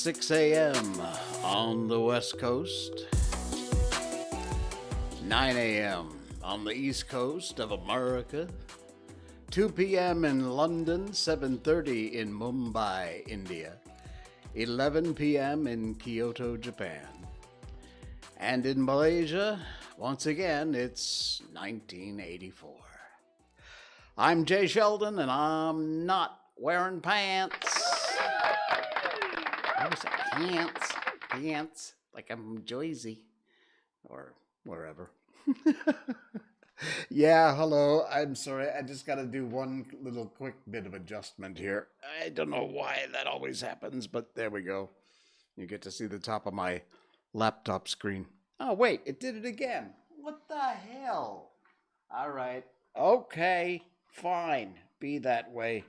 6 a.m. on the West Coast, 9 a.m. on the East Coast of America, 2 p.m. in London, 7:30 in Mumbai, India, 11 p.m. in Kyoto, Japan. And in Malaysia, once again, it's 1984. I'm Jay Sheldon, and I'm not wearing pants. I was pants, like I'm from Jersey or wherever. Yeah, hello. I'm sorry. I just got to do one little quick bit of adjustment here. I don't know why that always happens, but there we go. You get to see the top of my laptop screen. Oh, wait, it did it again. What the hell? All right. Okay, fine. Be that way.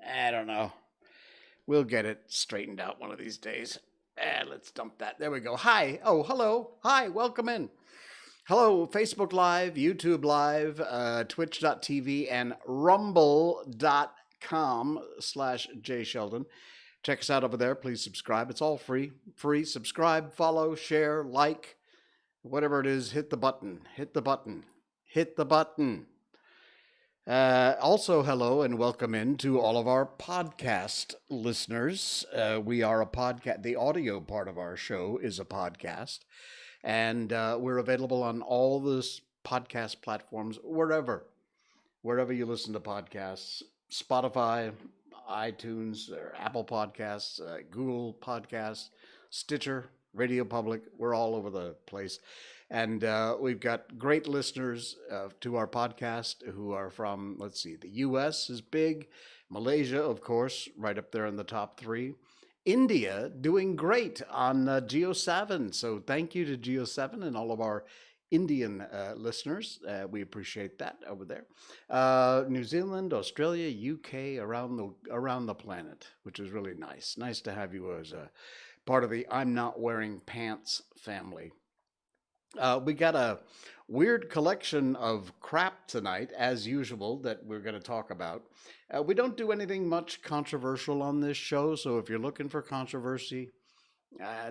I don't know. We'll get it straightened out one of these days. Let's dump that. There we go. Hi. Oh, hello. Hi. Welcome in. Hello, Facebook Live, YouTube Live, Twitch.tv, and Rumble.com/JSheldon. Check us out over there. Please subscribe. It's all free. Free. Subscribe, follow, share, like, whatever it is. Hit the button. Hit the button. Hit the button. Also, hello and welcome in to all of our podcast listeners. We are a podcast. The audio part of our show is a podcast, and we're available on all the podcast platforms, wherever you listen to podcasts, Spotify, iTunes, or Apple Podcasts, Google Podcasts, Stitcher, Radio Public. We're all over the place. And we've got great listeners to our podcast who are from, let's see, the U.S. is big. Malaysia, of course, right up there in the top 3. India doing great on Geo7. So thank you to Geo7 and all of our Indian listeners. We appreciate that over there. New Zealand, Australia, UK, around the planet, which is really nice. Nice to have you as a part of the I'm Not Wearing Pants family. We got a weird collection of crap tonight, as usual, that we're going to talk about. We don't do anything much controversial on this show, so if you're looking for controversy,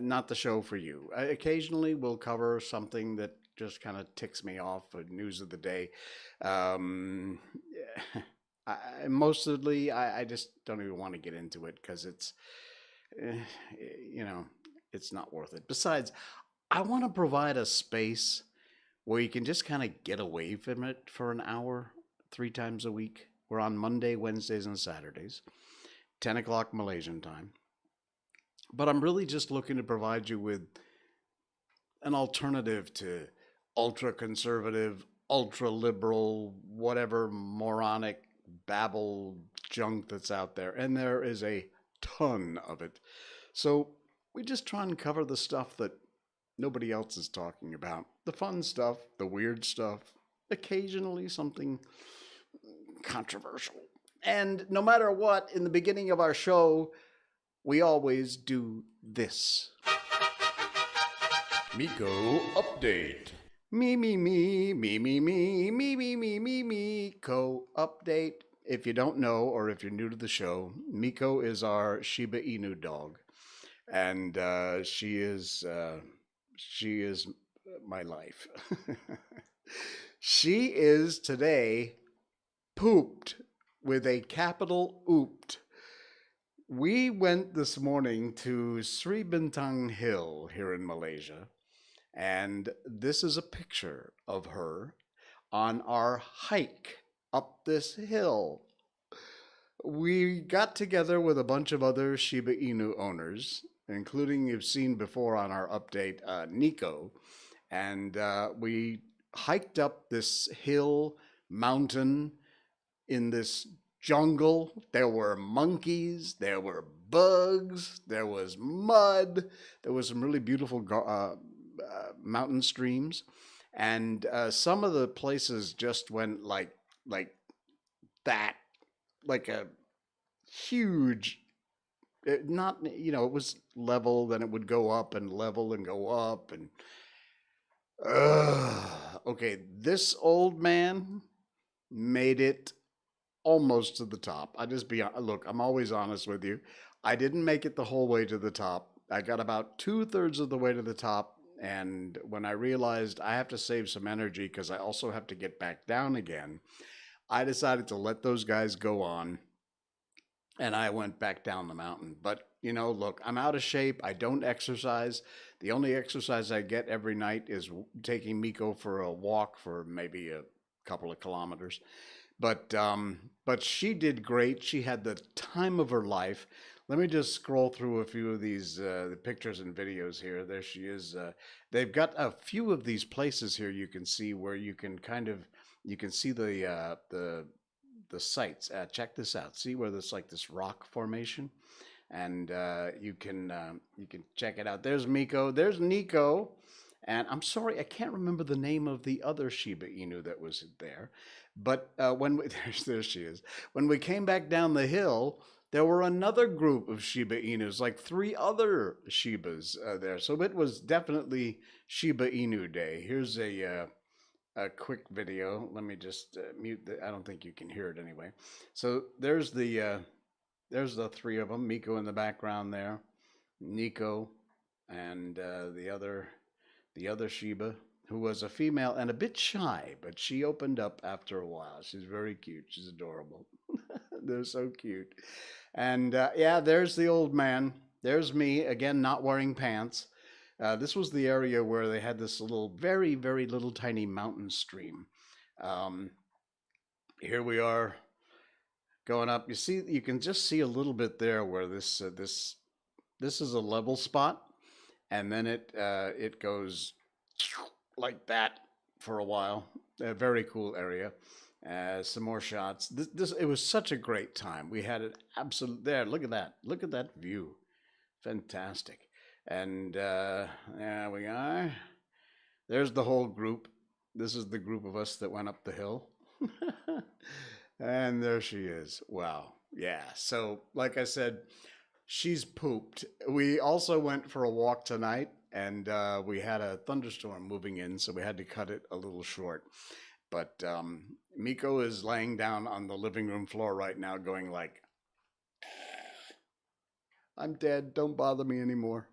not the show for you. Occasionally, we'll cover something that just kind of ticks me off, news of the day. Mostly, I just don't even want to get into it because it's, it's not worth it. Besides, I want to provide a space where you can just kind of get away from it for an hour, 3 times a week. We're on Monday, Wednesdays, and Saturdays, 10 o'clock Malaysian time. But I'm really just looking to provide you with an alternative to ultra-conservative, ultra-liberal, whatever moronic babble junk that's out there. And there is a ton of it. So we just try and cover the stuff that nobody else is talking about. The fun stuff, the weird stuff, occasionally something controversial. And no matter what, in the beginning of our show, we always do this. Miko Update. Miko Update. If you don't know, or if you're new to the show, Miko is our Shiba Inu dog. And she is my life. She is today pooped with a capital ooped. We went this morning to Sri Bintang Hill here in Malaysia, and this is a picture of her on our hike up this hill. We got together with a bunch of other Shiba Inu owners, including you've seen before on our update, Nico, and we hiked up this hill mountain in this jungle. There were monkeys, there were bugs, there was mud, there was some really beautiful mountain streams, and some of the places just went like that, like a huge. It was level, then it would go up and level and go up. And okay, this old man made it almost to the top. Look, I'm always honest with you. I didn't make it the whole way to the top. I got about 2/3 of the way to the top, and when I realized I have to save some energy because I also have to get back down again, I decided to let those guys go on, and I went back down the mountain. But, look, I'm out of shape. I don't exercise. The only exercise I get every night is taking Miko for a walk for maybe a couple of kilometers. But she did great. She had the time of her life. Let me just scroll through a few of these the pictures and videos here. There she is. They've got a few of these places here you can see where you can you can see the sites. Check this out. See where there's like this rock formation, and you can check it out. There's Miko. There's Nico. And I'm sorry, I can't remember the name of the other Shiba Inu that was there. But when we, there she is. When we came back down the hill, there were another group of Shiba Inus, like 3 other Shibas there. So it was definitely Shiba Inu Day. Here's a quick video. Let me just mute the. I don't think you can hear it anyway. So there's the 3 of them. Miko in the background there, Nico, and the other Shiba, who was a female and a bit shy, but she opened up after a while. She's very cute. She's adorable. They're so cute. And yeah, there's the old man. There's me, again, not wearing pants. This was the area where they had this little, very, very little tiny mountain stream. Here we are going up. You can just see a little bit there where this is a level spot. And then it goes like that for a while. A very cool area. Some more shots. It was such a great time. We had it absolute there. Look at that. Look at that view. Fantastic. And there we are. There's the whole group. This is the group of us that went up the hill. And there she is. Wow. Yeah. So, like I said, she's pooped. We also went for a walk tonight, and we had a thunderstorm moving in, so we had to cut it a little short. But Miko is laying down on the living room floor right now going like, I'm dead, don't bother me anymore.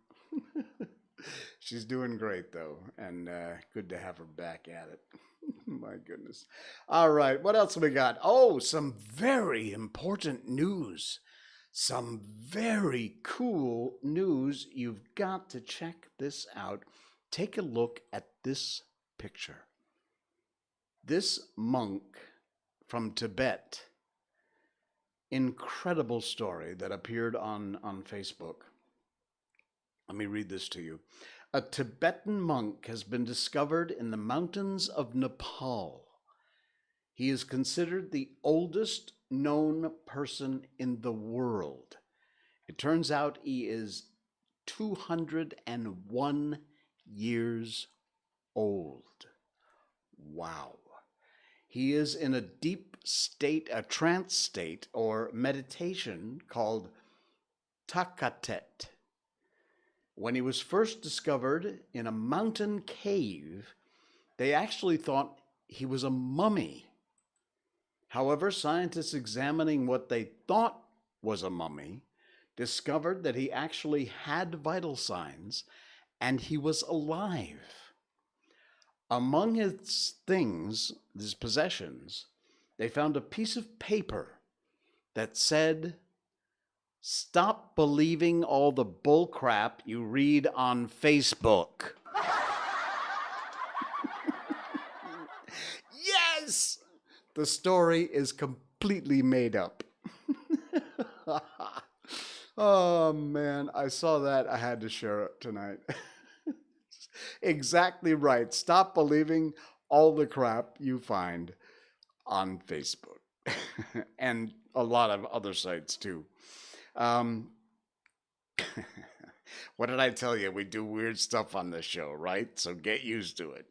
She's doing great, though, and good to have her back at it. My goodness. All right, what else have we got? Oh, some very important news. Some very cool news. You've got to check this out. Take a look at this picture. This monk from Tibet, incredible story that appeared on Facebook. Let me read this to you. A Tibetan monk has been discovered in the mountains of Nepal. He is considered the oldest known person in the world. It turns out he is 201 years old. Wow. He is in a deep state, a trance state, or meditation called Takatet. When he was first discovered in a mountain cave, they actually thought he was a mummy. However, scientists examining what they thought was a mummy discovered that he actually had vital signs and he was alive. Among his things, his possessions, they found a piece of paper that said, "Stop believing all the bullcrap you read on Facebook." Yes! The story is completely made up. Oh, man. I saw that. I had to share it tonight. Exactly right. Stop believing all the crap you find on Facebook. And a lot of other sites, too. What did I tell you? We do weird stuff on this show, right? So get used to it.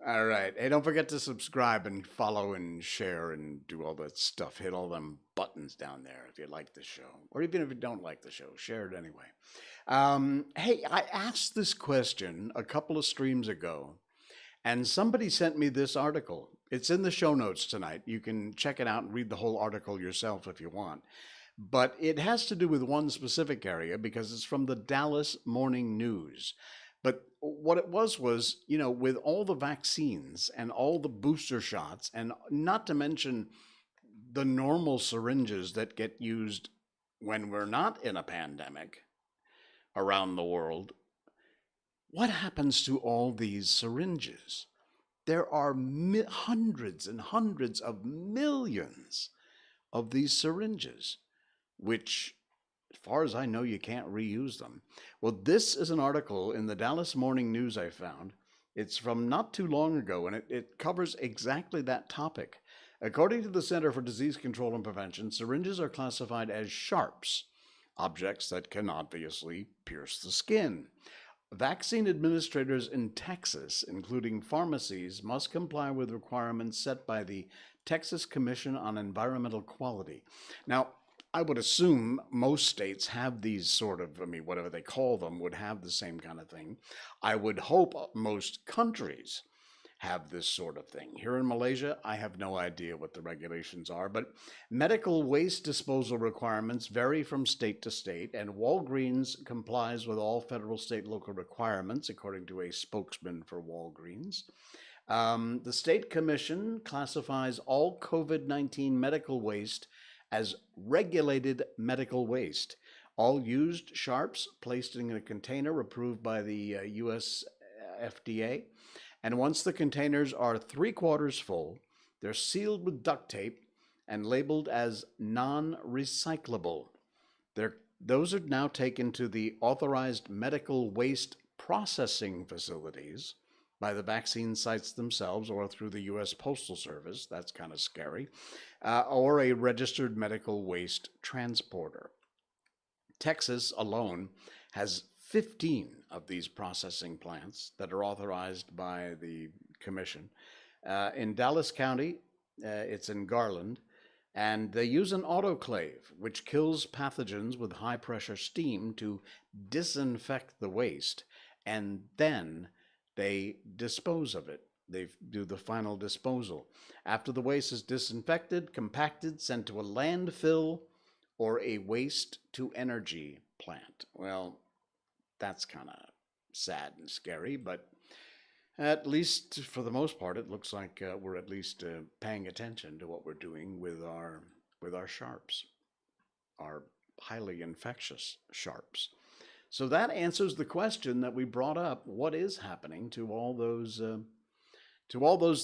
All right. Hey, don't forget to subscribe and follow and share and do all that stuff. Hit all them buttons down there if you like the show. Or even if you don't like the show, share it anyway. Hey, I asked this question a couple of streams ago, and somebody sent me this article. It's in the show notes tonight. You can check it out and read the whole article yourself if you want. But it has to do with one specific area because it's from the Dallas Morning News. But what it was, with all the vaccines and all the booster shots, and not to mention the normal syringes that get used when we're not in a pandemic around the world, what happens to all these syringes? There are hundreds and hundreds of millions of these syringes, which, as far as I know, you can't reuse them. Well, this is an article in the Dallas Morning News I found. It's from not too long ago, and it covers exactly that topic. According to the Center for Disease Control and Prevention, syringes are classified as sharps, objects that can obviously pierce the skin. Vaccine administrators in Texas, including pharmacies, must comply with requirements set by the Texas Commission on Environmental Quality. Now, I would assume most states have these sort of, whatever they call them, would have the same kind of thing. I would hope most countries have this sort of thing. Here in Malaysia, I have no idea what the regulations are, but medical waste disposal requirements vary from state to state, and Walgreens complies with all federal, state, local requirements, according to a spokesman for Walgreens. The state commission classifies all COVID-19 medical waste as regulated medical waste. All used sharps placed in a container approved by the U.S. FDA. And once the containers are 3/4 full, they're sealed with duct tape and labeled as non-recyclable. Those are now taken to the authorized medical waste processing facilities by the vaccine sites themselves or through the U.S. Postal Service. That's kind of scary. Or a registered medical waste transporter. Texas alone has 15 of these processing plants that are authorized by the commission. In Dallas County, it's in Garland, and they use an autoclave, which kills pathogens with high-pressure steam to disinfect the waste, and then they dispose of it. They do the final disposal. After the waste is disinfected, compacted, sent to a landfill or a waste-to-energy plant. Well, that's kind of sad and scary, but at least for the most part, it looks like we're at least paying attention to what we're doing with our sharps, our highly infectious sharps. So that answers the question that we brought up: what is happening to all those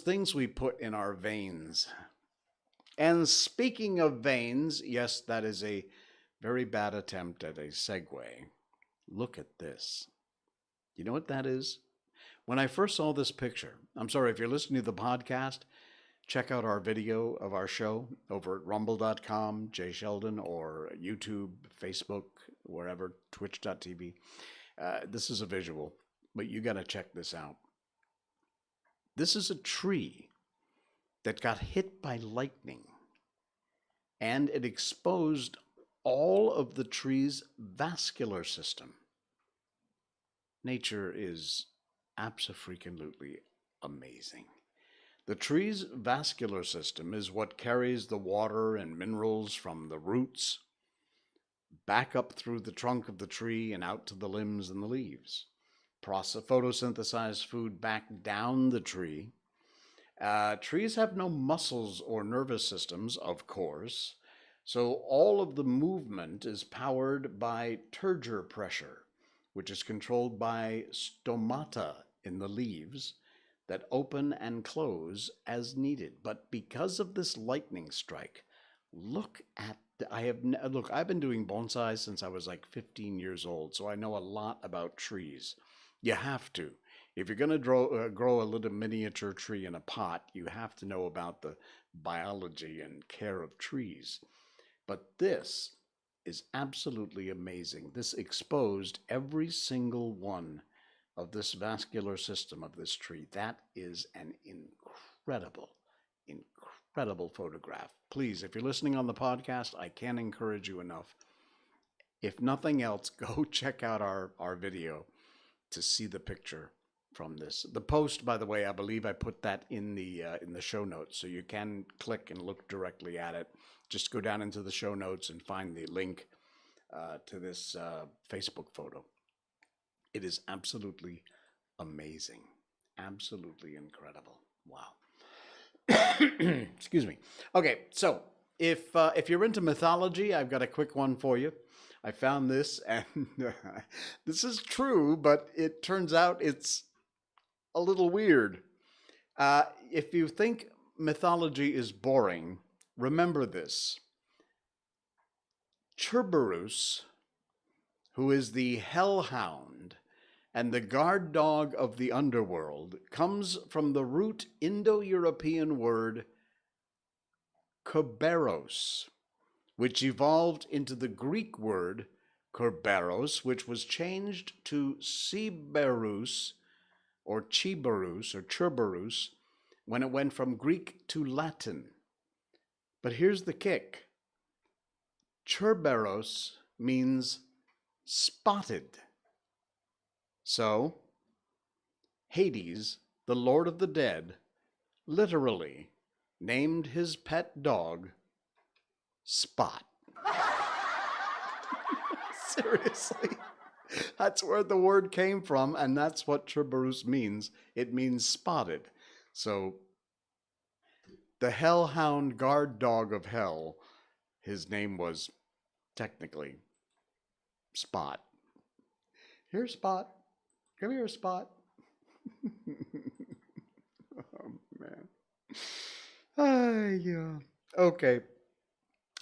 things we put in our veins? And speaking of veins, yes, that is a very bad attempt at a segue. Look at this. You know what that is? When I first saw this picture, I'm sorry, if you're listening to the podcast, check out our video of our show over at rumble.com, Jay Sheldon, or YouTube, Facebook, wherever, twitch.tv. This is a visual, but you got to check this out. This is a tree that got hit by lightning, and it exposed all of the tree's vascular system. Nature is abso-freaking-lutely amazing. The tree's vascular system is what carries the water and minerals from the roots back up through the trunk of the tree and out to the limbs and the leaves. Photosynthesize food back down the tree. Trees have no muscles or nervous systems, of course, so all of the movement is powered by turgor pressure, which is controlled by stomata in the leaves that open and close as needed. But because of this lightning strike, look at I've been doing bonsai since I was like 15 years old, so I know a lot about trees. You have to. If you're going to grow a little miniature tree in a pot, you have to know about the biology and care of trees. But this is absolutely amazing. This exposed every single one of this vascular system of this tree. That is an incredible photograph. Please, if you're listening on the podcast, I can't encourage you enough. If nothing else, go check out our video to see the picture from this. The post, by the way, I believe I put that in the show notes, so you can click and look directly at it. Just go down into the show notes and find the link to this Facebook photo. It is absolutely amazing, absolutely incredible. Wow. Excuse me. Okay, so if you're into mythology, I've got a quick one for you. I found this, and this is true, but it turns out it's a little weird. If you think mythology is boring, remember this. Cerberus, who is the hellhound and the guard dog of the underworld, comes from the root Indo-European word Kerberos, which evolved into the Greek word Kerberos, which was changed to Cerberus or Cerberus when it went from Greek to Latin. But here's the kick. Cerberus means spotted. So, Hades, the Lord of the Dead, literally named his pet dog Spot. Seriously. That's where the word came from, and that's what Cerberus means. It means spotted. So, the hellhound guard dog of hell, his name was technically Spot. Here, Spot. Come here, Spot. Oh, man. Yeah. Okay.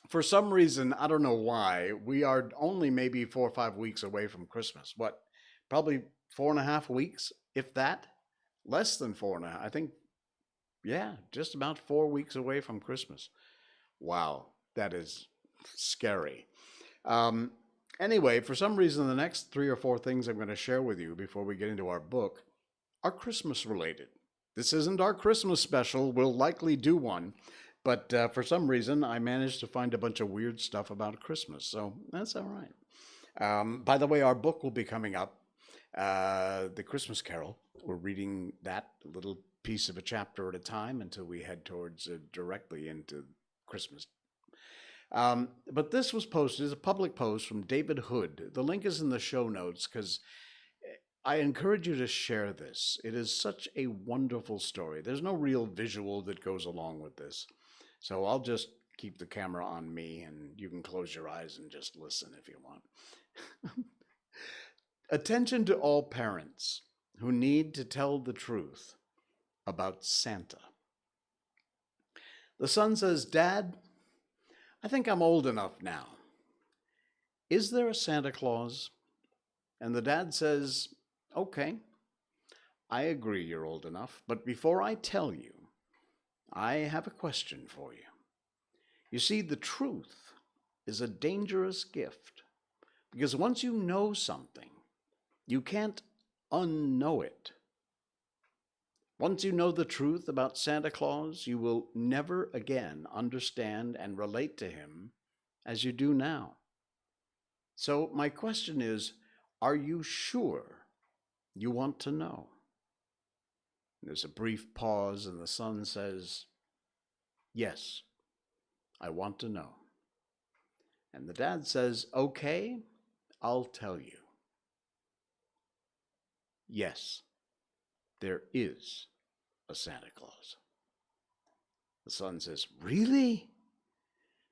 For some reason, I don't know why, we are only maybe 4 or 5 weeks away from Christmas. What? Probably 4.5 weeks, if that? Less than 4.5. I think, yeah, just about 4 weeks away from Christmas. Wow, that is scary. Anyway, for some reason, the next 3 or 4 things I'm going to share with you before we get into our book are Christmas related. This isn't our Christmas special. We'll likely do one. But for some reason, I managed to find a bunch of weird stuff about Christmas. So that's all right. By the way, our book will be coming up, The Christmas Carol. We're reading that little piece of a chapter at a time until we head towards directly into Christmas. But this was posted as a public post from David Hood. The link is in the show notes because I encourage you to share this. It is such a wonderful story. There's no real visual that goes along with this. So I'll just keep the camera on me and you can close your eyes and just listen if you want. Attention to all parents who need to tell the truth about Santa. The son says, "Dad, I think I'm old enough now. Is there a Santa Claus?" And the dad says, "Okay, I agree you're old enough, but before I tell you, I have a question for you. You see, the truth is a dangerous gift, because once you know something, you can't unknow it. Once you know the truth about Santa Claus, you will never again understand and relate to him as you do now. So my question is, are you sure you want to know?" There's a brief pause, and the son says, "Yes, I want to know." And the dad says, "Okay, I'll tell you. Yes, there is a Santa Claus." The son says, "Really?"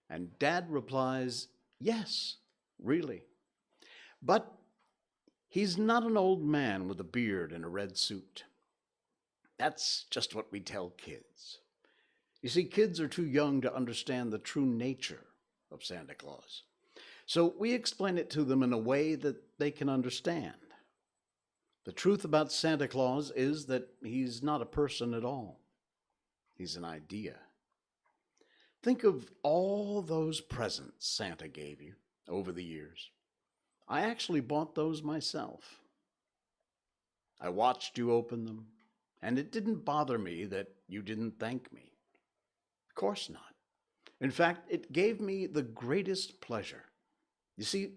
And dad replies, "Yes, really. But he's not an old man with a beard and a red suit. That's just what we tell kids. You see, kids are too young to understand the true nature of Santa Claus. So we explain it to them in a way that they can understand. The truth about Santa Claus is that he's not a person at all. He's an idea. Think of all those presents Santa gave you over the years. I actually bought those myself. I watched you open them, and it didn't bother me that you didn't thank me. Of course not. In fact, it gave me the greatest pleasure. You see,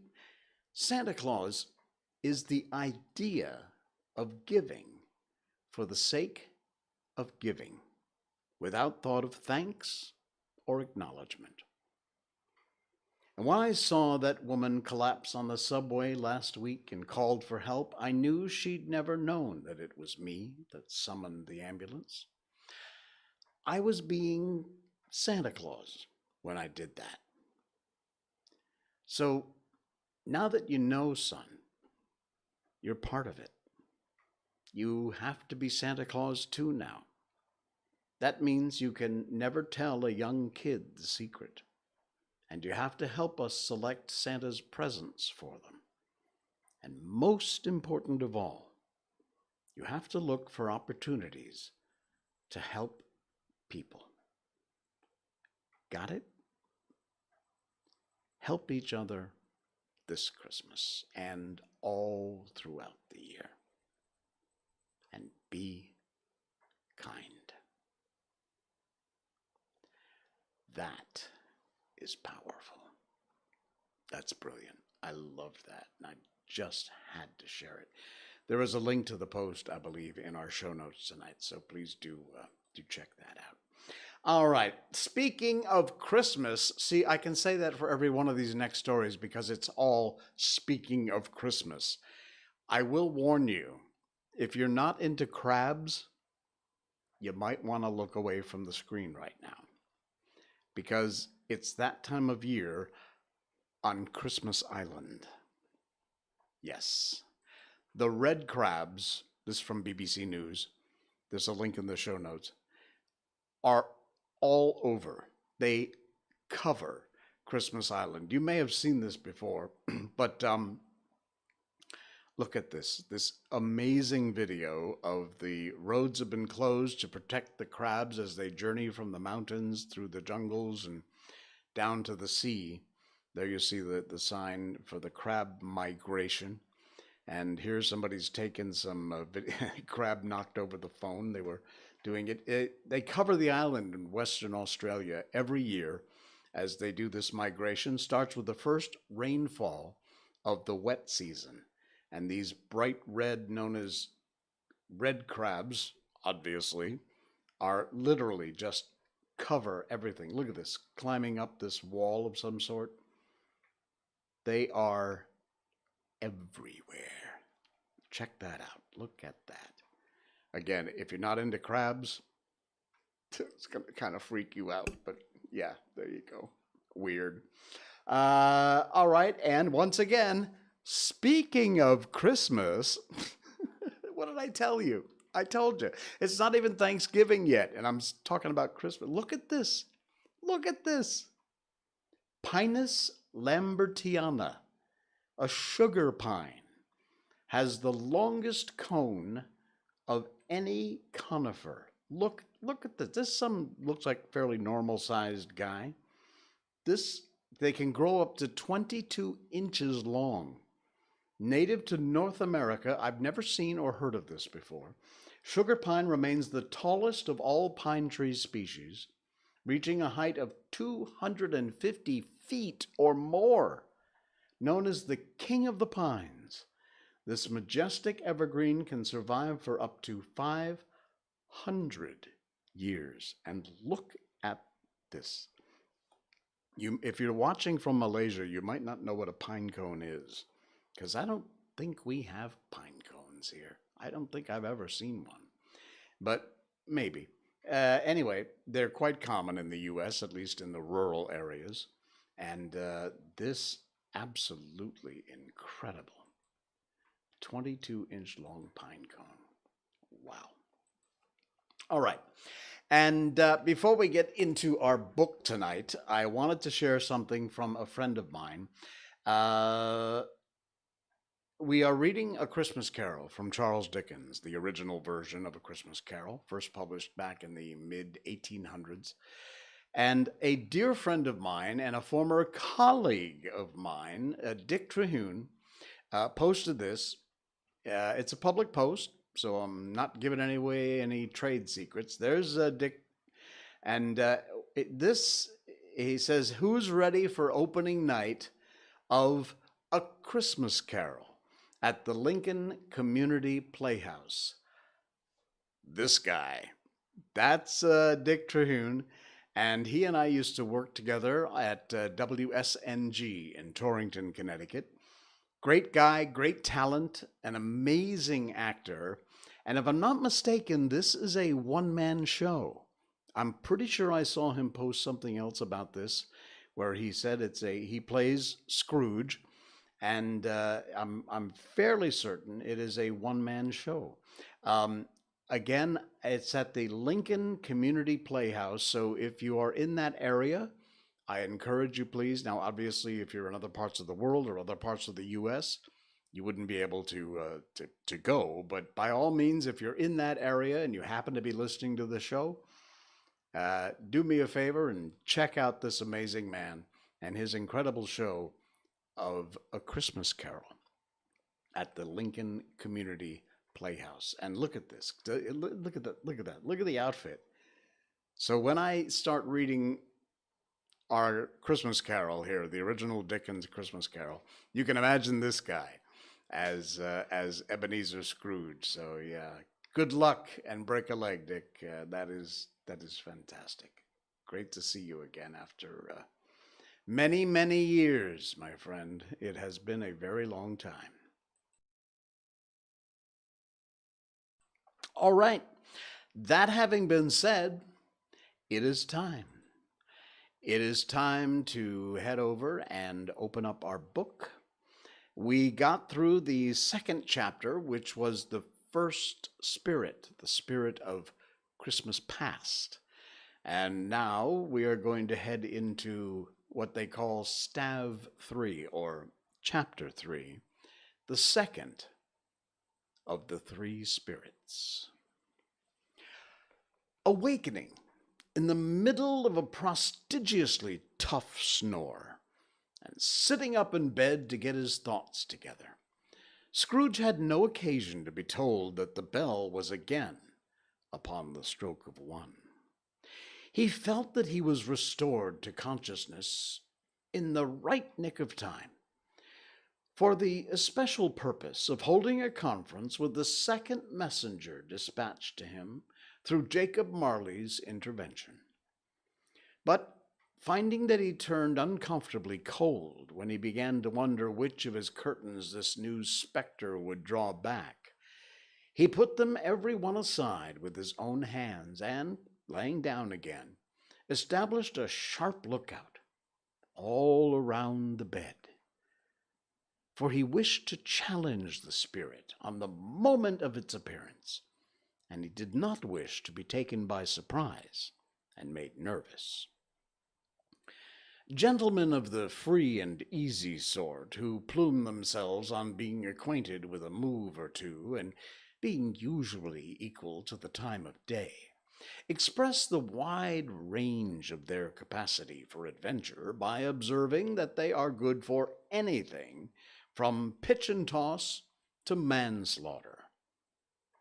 Santa Claus is the idea of giving for the sake of giving, without thought of thanks or acknowledgement. And when I saw that woman collapse on the subway last week and called for help, I knew she'd never known that it was me that summoned the ambulance. I was being Santa Claus when I did that. So now that you know, son, you're part of it. You have to be Santa Claus too now. That means you can never tell a young kid the secret. And you have to help us select Santa's presents for them. And most important of all, you have to look for opportunities to help people. Got it? Help each other this Christmas and all throughout the year. And be kind. That is powerful. That's brilliant. I love that. And I just had to share it. There is a link to the post, I believe, in our show notes tonight. So please do check that out. All right. Speaking of Christmas, see, I can say that for every one of these next stories because it's all speaking of Christmas. I will warn you, if you're not into crabs, you might want to look away from the screen right now because it's that time of year on Christmas Island. Yes. The red crabs, this is from BBC News, there's a link in the show notes, are all over. They cover Christmas Island. You may have seen this before, but look at this amazing video of the roads have been closed to protect the crabs as they journey from the mountains through the jungles and down to the sea. There you see the sign for the crab migration. And here somebody's taken some crab knocked over the phone. They were doing it. They cover the island in Western Australia every year as they do this migration. Starts with the first rainfall of the wet season. And these bright red, known as red crabs, obviously, are literally just cover everything. Look at this, climbing up this wall of some sort. They are everywhere. Check that out. Look at that. Again, if you're not into crabs, it's going to kind of freak you out. But yeah, there you go. Weird. All right. And once again, speaking of Christmas, what did I tell you? I told you. It's not even Thanksgiving yet. And I'm talking about Christmas. Look at this. Look at this. Pinus lambertiana, a sugar pine, has the longest cone of any conifer. Look at this. This looks like fairly normal-sized guy. They can grow up to 22 inches long. Native to North America, I've never seen or heard of this before. Sugar pine remains the tallest of all pine tree species, reaching a height of 250 feet or more. Known as the king of the pines, this majestic evergreen can survive for up to 500 years. And look at this. If you're watching from Malaysia, you might not know what a pine cone is, because I don't think we have pine cones here. I don't think I've ever seen one, but maybe. Anyway, they're quite common in the U.S., at least in the rural areas, and this absolutely incredible 22-inch long pine cone. Wow. All right. And before we get into our book tonight, I wanted to share something from a friend of mine. We are reading A Christmas Carol from Charles Dickens, the original version of A Christmas Carol, first published back in the mid-1800s. And a dear friend of mine and a former colleague of mine, Dick Trehune, posted this. It's a public post, so I'm not giving away any trade secrets. There's Dick, and he says, "Who's ready for opening night of A Christmas Carol at the Lincoln Community Playhouse?" this guy. That's Dick Trehune, and he and I used to work together at WSNG in Torrington, Connecticut. Great guy, great talent, an amazing actor. And if I'm not mistaken, this is a one man show. I'm pretty sure I saw him post something else about this where he said he plays Scrooge, and I'm fairly certain it is a one man show. Um, Again, it's at the Lincoln Community Playhouse. So if you are in that area, I encourage you, please. Now, obviously, if you're in other parts of the world or other parts of the U.S., you wouldn't be able to go. But by all means, if you're in that area and you happen to be listening to the show, do me a favor and check out this amazing man and his incredible show of A Christmas Carol at the Lincoln Community Playhouse. And look at this. Look at that. Look at that. Look at the outfit. So when I start reading our Christmas Carol here, the original Dickens Christmas Carol, you can imagine this guy as Ebenezer Scrooge. So yeah, good luck and break a leg, Dick. That is fantastic. Great to see you again after many years, my friend. It has been a very long time. All right. That having been said, it is time. It is time to head over and open up our book. We got through the second chapter, which was the first spirit, the spirit of Christmas past. And now we are going to head into what they call Stav 3, or Chapter 3, the second of the three spirits. Awakening in the middle of a prodigiously tough snore, and sitting up in bed to get his thoughts together, Scrooge had no occasion to be told that the bell was again upon the stroke of 1. He felt that he was restored to consciousness in the right nick of time, for the especial purpose of holding a conference with the second messenger dispatched to him through Jacob Marley's intervention. But finding that he turned uncomfortably cold when he began to wonder which of his curtains this new specter would draw back, he put them every one aside with his own hands and, laying down again, established a sharp lookout all around the bed. For he wished to challenge the spirit on the moment of its appearance, and he did not wish to be taken by surprise and made nervous. Gentlemen of the free and easy sort, who plume themselves on being acquainted with a move or two, and being usually equal to the time of day, express the wide range of their capacity for adventure by observing that they are good for anything from pitch and toss to manslaughter,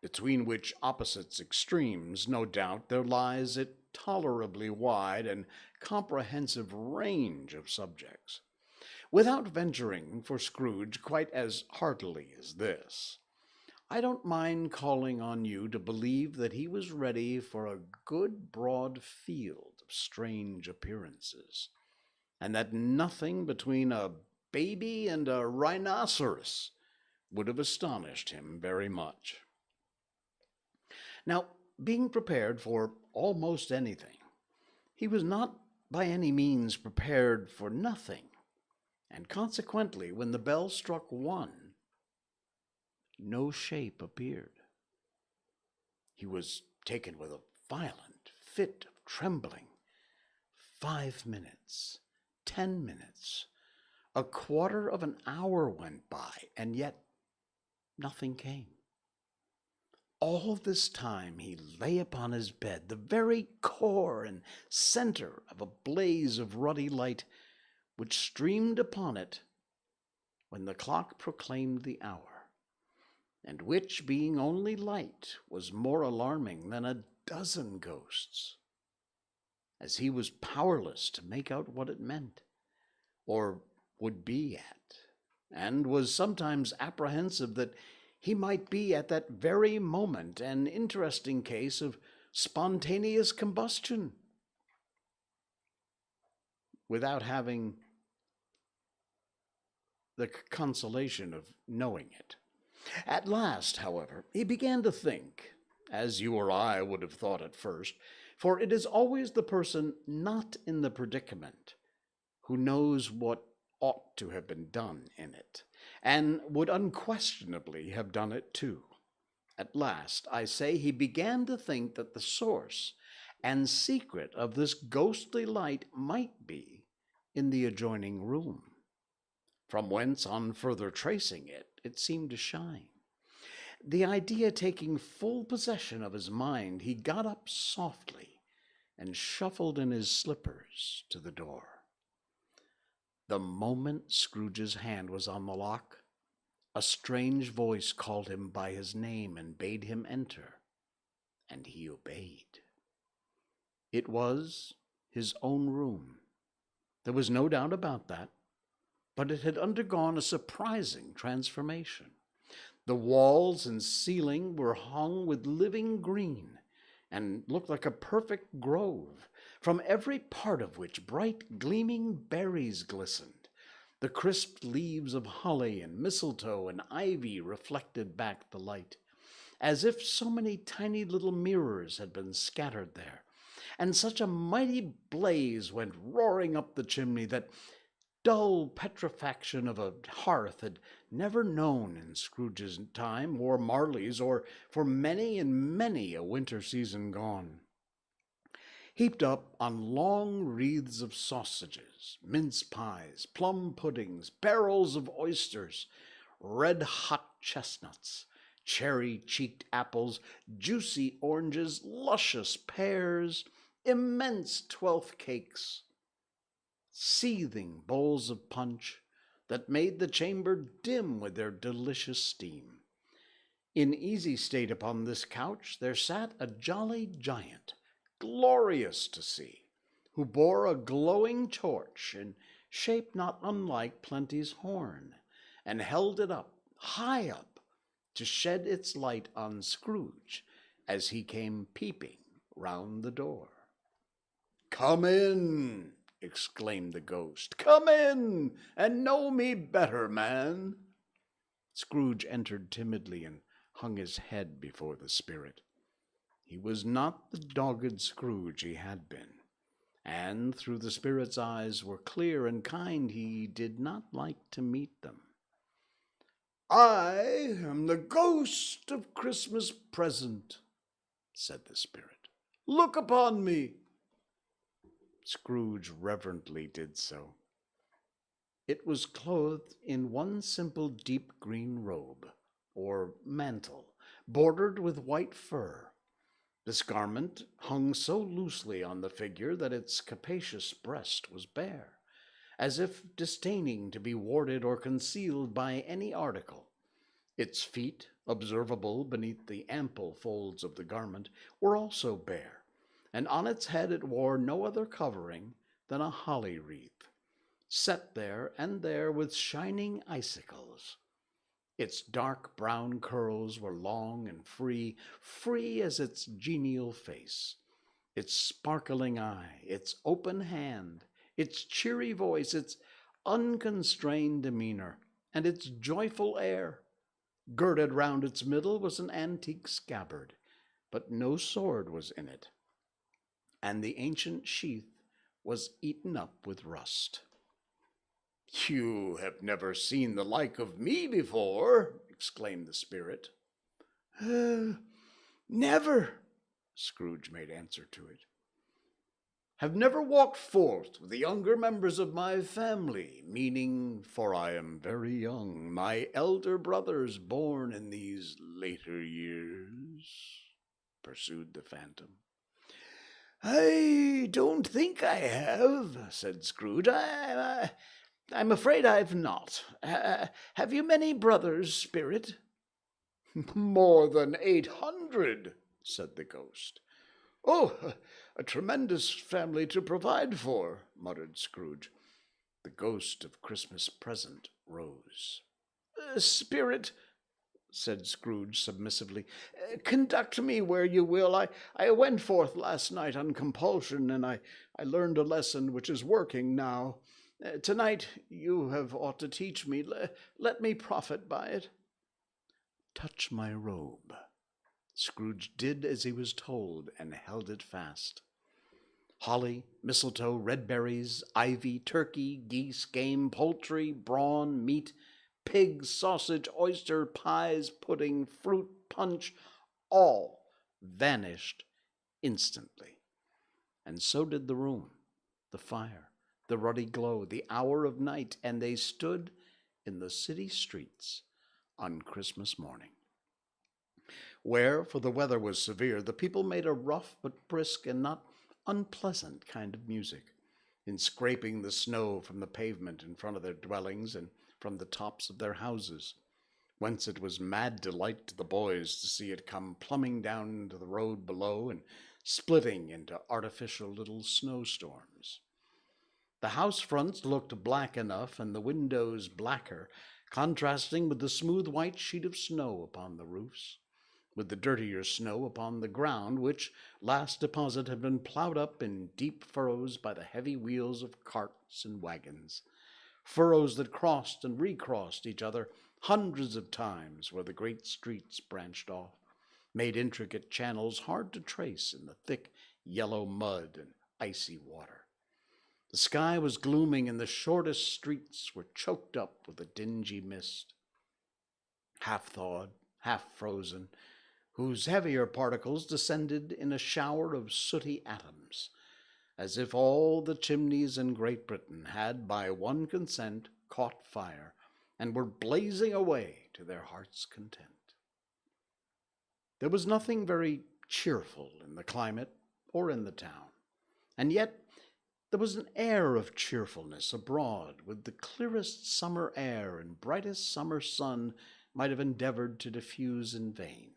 between which opposites extremes, no doubt, there lies a tolerably wide and comprehensive range of subjects. Without venturing for Scrooge quite as heartily as this, I don't mind calling on you to believe that he was ready for a good broad field of strange appearances, and that nothing between a baby and a rhinoceros would have astonished him very much. Now, being prepared for almost anything, he was not by any means prepared for nothing, and consequently, when the bell struck 1, no shape appeared. He was taken with a violent fit of trembling. 5 minutes, 10 minutes, a quarter of an hour went by, and yet nothing came. All this time he lay upon his bed, the very core and center of a blaze of ruddy light which streamed upon it when the clock proclaimed the hour, and which, being only light, was more alarming than a dozen ghosts, as he was powerless to make out what it meant, or would be at, and was sometimes apprehensive that he might be at that very moment an interesting case of spontaneous combustion without having the consolation of knowing it. At last, however, he began to think, as you or I would have thought at first, for it is always the person not in the predicament who knows what ought to have been done in it, and would unquestionably have done it too. At last, I say, he began to think that the source and secret of this ghostly light might be in the adjoining room, from whence, on further tracing it, it seemed to shine. The idea taking full possession of his mind, he got up softly and shuffled in his slippers to the door. The moment Scrooge's hand was on the lock, a strange voice called him by his name and bade him enter, and he obeyed. It was his own room. There was no doubt about that, but it had undergone a surprising transformation. The walls and ceiling were hung with living green and looked like a perfect grove, from every part of which bright gleaming berries glistened. The crisp leaves of holly and mistletoe and ivy reflected back the light, as if so many tiny little mirrors had been scattered there. And such a mighty blaze went roaring up the chimney that dull petrifaction of a hearth had never known in Scrooge's time, or Marley's, or for many and many a winter season gone. Heaped up on long wreaths of sausages, mince pies, plum puddings, barrels of oysters, red-hot chestnuts, cherry-cheeked apples, juicy oranges, luscious pears, immense twelfth cakes, seething bowls of punch that made the chamber dim with their delicious steam. In easy state upon this couch there sat a jolly giant, glorious to see, who bore a glowing torch in shape not unlike Plenty's horn, and held it up, high up, to shed its light on Scrooge as he came peeping round the door. "Come in," exclaimed the ghost. "Come in, and know me better, man." Scrooge entered timidly and hung his head before the spirit. He was not the dogged Scrooge he had been, and through the spirit's eyes were clear and kind, he did not like to meet them. "I am the ghost of Christmas Present," said the spirit. "Look upon me." Scrooge reverently did so. It was clothed in one simple deep green robe, or mantle, bordered with white fur. This garment hung so loosely on the figure that its capacious breast was bare, as if disdaining to be warded or concealed by any article. Its feet, observable beneath the ample folds of the garment, were also bare, and on its head it wore no other covering than a holly wreath, set there and there with shining icicles. Its dark brown curls were long and free as its genial face, its sparkling eye, its open hand, its cheery voice, its unconstrained demeanor, and its joyful air. Girded round its middle was an antique scabbard, but no sword was in it, and the ancient sheath was eaten up with rust. "You have never seen the like of me before," exclaimed the spirit. "Never," Scrooge made answer to it. "Have never walked forth with the younger members of my family, meaning, for I am very young, my elder brothers born in these later years?" pursued the phantom. "I don't think I have," said Scrooge. I'm afraid I've not. Have you many brothers, spirit?" "More than 800, said the ghost. "Oh, a tremendous family to provide for," muttered Scrooge. The ghost of Christmas Present rose. "Spirit, said Scrooge submissively. Conduct me where you will. I went forth last night on compulsion, and I learned a lesson which is working now. Tonight you have aught to teach me. Let me profit by it. Touch my robe. Scrooge did as he was told and held it fast. Holly, mistletoe, red berries, ivy, turkey, geese, game, poultry, brawn, meat, pig, sausage, oyster, pies, pudding, fruit, punch, all vanished instantly. And so did the room, the fire, the ruddy glow, the hour of night, and they stood in the city streets on Christmas morning, where, for the weather was severe, the people made a rough but brisk and not unpleasant kind of music, in scraping the snow from the pavement in front of their dwellings and from the tops of their houses, whence it was mad delight to the boys to see it come plumbing down into the road below and splitting into artificial little snowstorms. The house fronts looked black enough, and the windows blacker, contrasting with the smooth white sheet of snow upon the roofs, with the dirtier snow upon the ground, which last deposit had been plowed up in deep furrows by the heavy wheels of carts and wagons, furrows that crossed and recrossed each other hundreds of times where the great streets branched off, made intricate channels hard to trace in the thick yellow mud and icy water. The sky was glooming, and the shortest streets were choked up with a dingy mist, half thawed, half frozen, whose heavier particles descended in a shower of sooty atoms, as if all the chimneys in Great Britain had by one consent caught fire and were blazing away to their heart's content. There was nothing very cheerful in the climate or in the town, and yet there was an air of cheerfulness abroad, with the clearest summer air and brightest summer sun might have endeavored to diffuse in vain.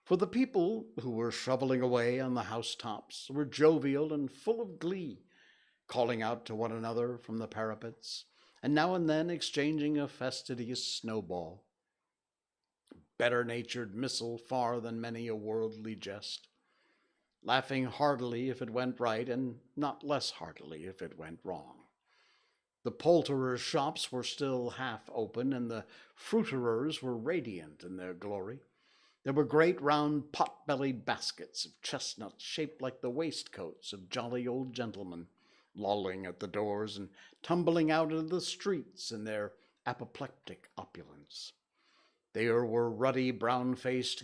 For the people who were shoveling away on the housetops were jovial and full of glee, calling out to one another from the parapets, and now and then exchanging a fastidious snowball, better-natured missile far than many a worldly jest, laughing heartily if it went right, and not less heartily if it went wrong. The poulterers' shops were still half open, and the fruiterers were radiant in their glory. There were great round pot-bellied baskets of chestnuts shaped like the waistcoats of jolly old gentlemen, lolling at the doors and tumbling out into the streets in their apoplectic opulence. There were ruddy, brown-faced,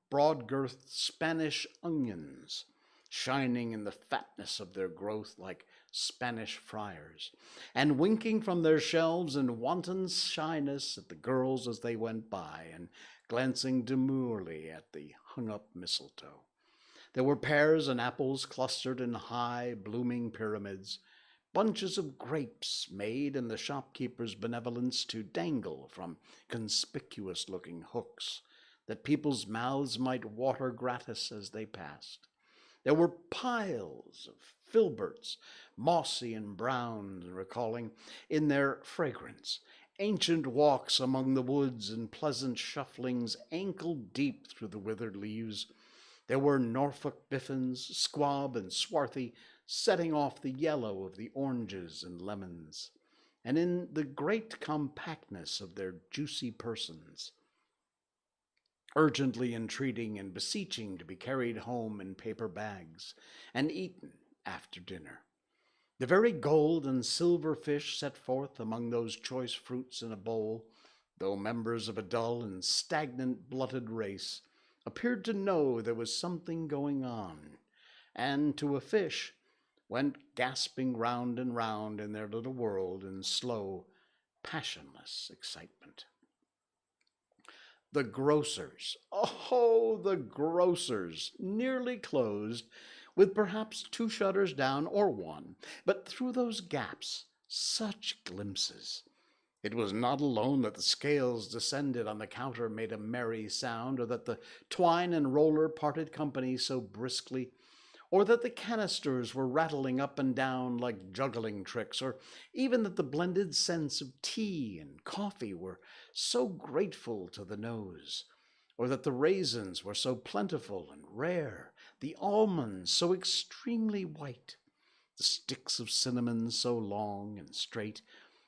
broad-girthed Spanish onions, shining in the fatness of their growth like Spanish friars, and winking from their shelves in wanton shyness at the girls as they went by, and glancing demurely at the hung-up mistletoe. There were pears and apples clustered in high, blooming pyramids, bunches of grapes made in the shopkeeper's benevolence to dangle from conspicuous-looking hooks, that people's mouths might water gratis as they passed. There were piles of filberts, mossy and brown, recalling in their fragrance ancient walks among the woods and pleasant shufflings ankle-deep through the withered leaves. There were Norfolk biffins, squab and swarthy, setting off the yellow of the oranges and lemons, and in the great compactness of their juicy persons, urgently entreating and beseeching to be carried home in paper bags and eaten after dinner. The very gold and silver fish set forth among those choice fruits in a bowl, though members of a dull and stagnant blooded race, appeared to know there was something going on, and to a fish went gasping round and round in their little world in slow, passionless excitement. The grocers, oh, the grocers, nearly closed, with perhaps 2 shutters down or 1, but through those gaps, such glimpses. It was not alone that the scales descended on the counter made a merry sound, or that the twine and roller parted company so briskly, or that the canisters were rattling up and down like juggling tricks, or even that the blended scents of tea and coffee were so grateful to the nose, or that the raisins were so plentiful and rare, the almonds so extremely white, the sticks of cinnamon so long and straight,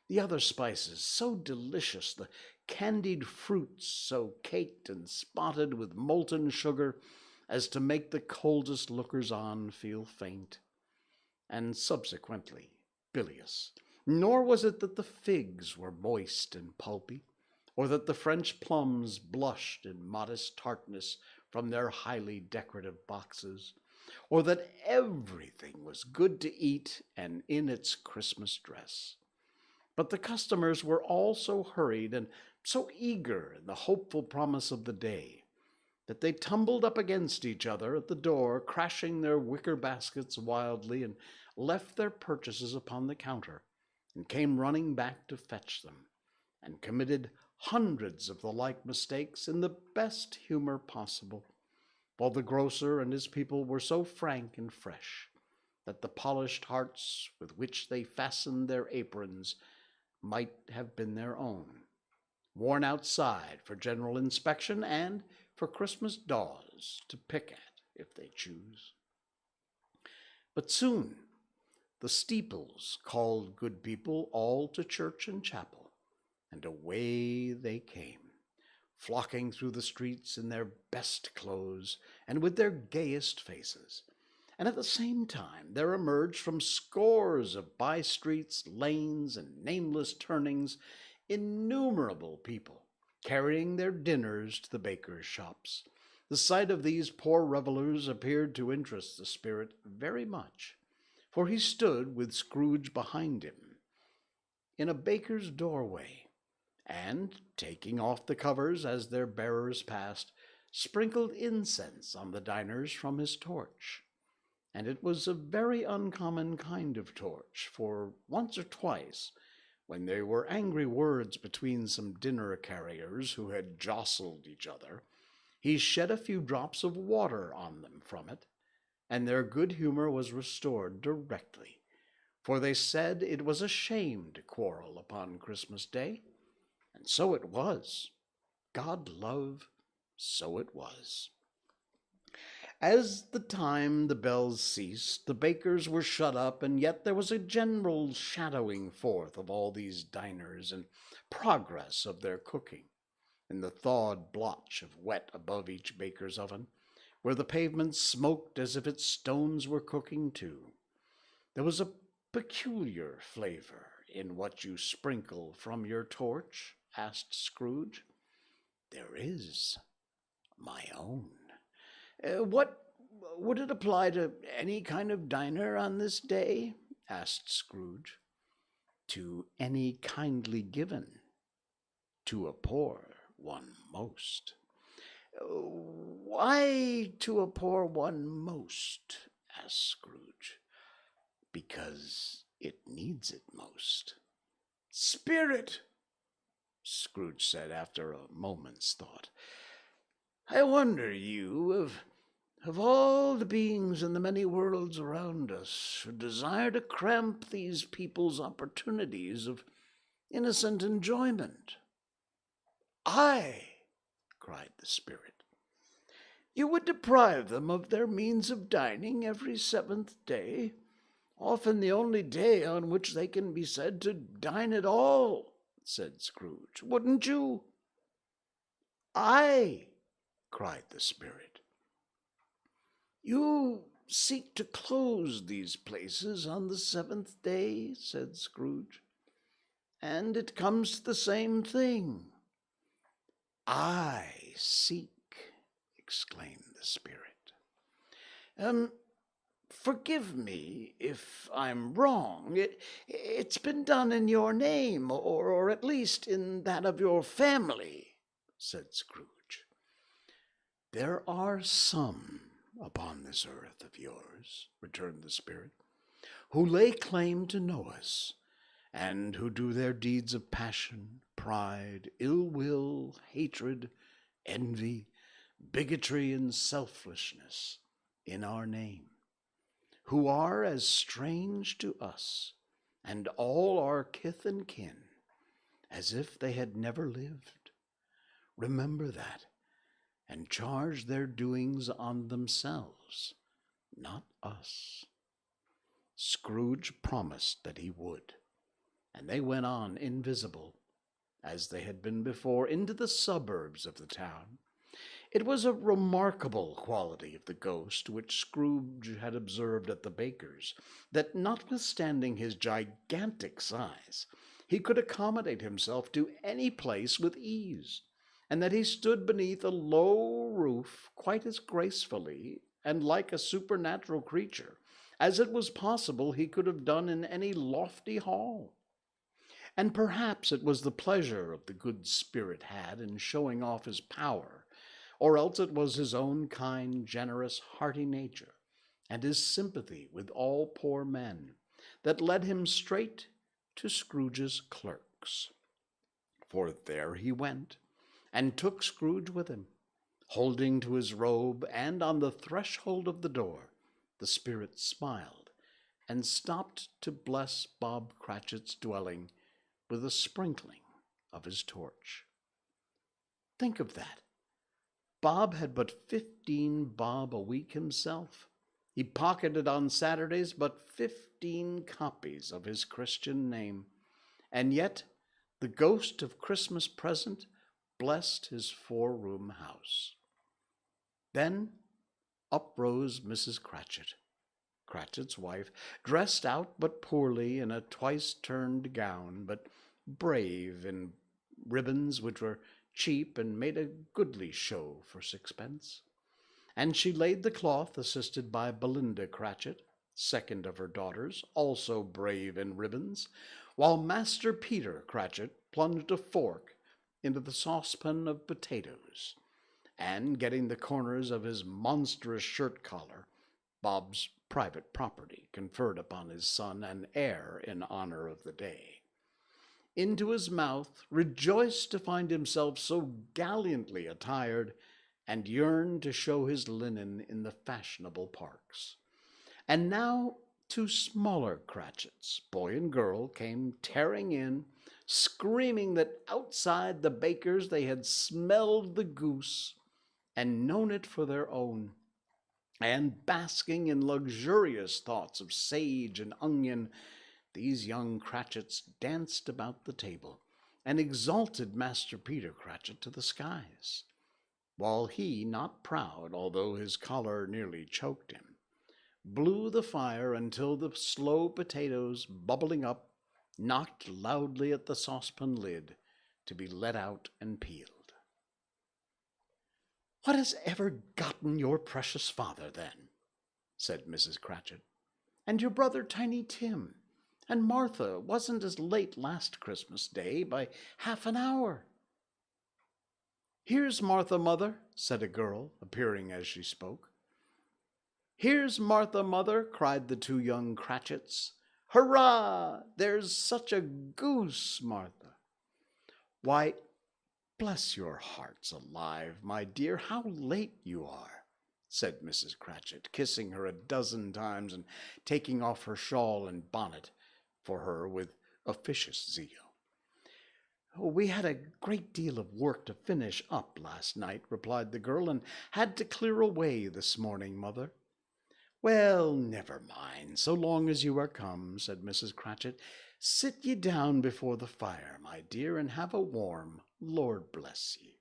the other spices so delicious, the candied fruits so caked and spotted with molten sugar as to make the coldest lookers-on feel faint, and subsequently bilious. Nor was it that the figs were moist and pulpy, or that the French plums blushed in modest tartness from their highly decorative boxes, or that everything was good to eat and in its Christmas dress. But the customers were all so hurried and so eager in the hopeful promise of the day that they tumbled up against each other at the door, crashing their wicker baskets wildly, and left their purchases upon the counter, and came running back to fetch them, and committed hundreds of the like mistakes in the best humor possible, while the grocer and his people were so frank and fresh that the polished hearts with which they fastened their aprons might have been their own, worn outside for general inspection and for Christmas daws to pick at if they choose. But soon the steeples called good people all to church and chapel, and away they came, flocking through the streets in their best clothes and with their gayest faces. And at the same time there emerged from scores of by-streets, lanes, and nameless turnings innumerable people, carrying their dinners to the bakers' shops. The sight of these poor revelers appeared to interest the spirit very much, for he stood with Scrooge behind him in a baker's doorway, and, taking off the covers as their bearers passed, sprinkled incense on the diners from his torch. And it was a very uncommon kind of torch, for once or twice, when there were angry words between some dinner carriers who had jostled each other, he shed a few drops of water on them from it, and their good humor was restored directly, for they said it was a shame to quarrel upon Christmas Day, and so it was. God love, so it was. As the time the bells ceased, the bakers were shut up, and yet there was a general shadowing forth of all these diners and progress of their cooking, in the thawed blotch of wet above each baker's oven, where the pavement smoked as if its stones were cooking too. There was a peculiar flavor in what you sprinkle from your torch, asked Scrooge. There is, my own. What would it apply to any kind of diner on this day? Asked Scrooge. To any kindly given, to a poor one most. Why to a poor one most? Asked Scrooge. Because it needs it most. Spirit, Scrooge said after a moment's thought. I wonder you, of all the beings in the many worlds around us, should desire to cramp these people's opportunities of innocent enjoyment. Aye, cried the spirit. You would deprive them of their means of dining every seventh day, often the only day on which they can be said to dine at all, said Scrooge. Wouldn't you? Aye, cried the spirit. You seek to close these places on the seventh day, said Scrooge, and it comes to the same thing. I seek, exclaimed the spirit. Forgive me if I'm wrong. It's been done in your name, or at least in that of your family, said Scrooge. There are some upon this earth of yours, returned the spirit, who lay claim to know us, and who do their deeds of passion, pride, ill will, hatred, envy, bigotry, and selfishness in our name. who are as strange to us and all our kith and kin as if they had never lived. Remember that, and charge their doings on themselves, not us." Scrooge promised that he would, and they went on invisible, as they had been before, into the suburbs of the town. It was a remarkable quality of the ghost which Scrooge had observed at the baker's, that notwithstanding his gigantic size, he could accommodate himself to any place with ease, and that he stood beneath a low roof quite as gracefully and like a supernatural creature as it was possible he could have done in any lofty hall. And perhaps it was the pleasure of the good spirit had in showing off his power, or else it was his own kind, generous, hearty nature, and his sympathy with all poor men, that led him straight to Scrooge's clerks. For there he went, and took Scrooge with him, holding to his robe, and on the threshold of the door the spirit smiled, and stopped to bless Bob Cratchit's dwelling with a sprinkling of his torch. Think of that! Bob had but 15 bob a week himself. He pocketed on Saturdays but 15 copies of his Christian name, and yet the ghost of Christmas present blessed his 4-room house. Then up rose Mrs. Cratchit, Cratchit's wife, dressed out but poorly in a twice-turned gown, but brave in ribbons which were cheap and made a goodly show for sixpence. And she laid the cloth, assisted by Belinda Cratchit, second of her daughters, also brave in ribbons, while Master Peter Cratchit plunged a fork into the saucepan of potatoes, and, getting the corners of his monstrous shirt collar, Bob's private property, conferred upon his son and heir in honor of the day, into his mouth, rejoiced to find himself so gallantly attired, and yearned to show his linen in the fashionable parks. And now 2 smaller Cratchits, boy and girl, came tearing in, screaming that outside the baker's they had smelled the goose and known it for their own, and basking in luxurious thoughts of sage and onion, these young Cratchits danced about the table and exalted Master Peter Cratchit to the skies, while he, not proud, although his collar nearly choked him, blew the fire until the slow potatoes, bubbling up, knocked loudly at the saucepan lid to be let out and peeled. "What has ever gotten your precious father, then?" said Mrs. Cratchit. "And your brother Tiny Tim? And Martha wasn't as late last Christmas Day by half an hour." "Here's Martha, mother," said a girl, appearing as she spoke. "Here's Martha, mother," cried the 2 young Cratchits. "Hurrah! There's such a goose, Martha." "Why, bless your hearts alive, my dear, how late you are," said Mrs. Cratchit, kissing her a dozen times and taking off her shawl and bonnet for her with officious zeal. "We had a great deal of work to finish up last night," replied the girl, "and had to clear away this morning, mother." "Well, never mind, so long as you are come," said Mrs. Cratchit. "Sit ye down before the fire, my dear, and have a warm, Lord bless ye."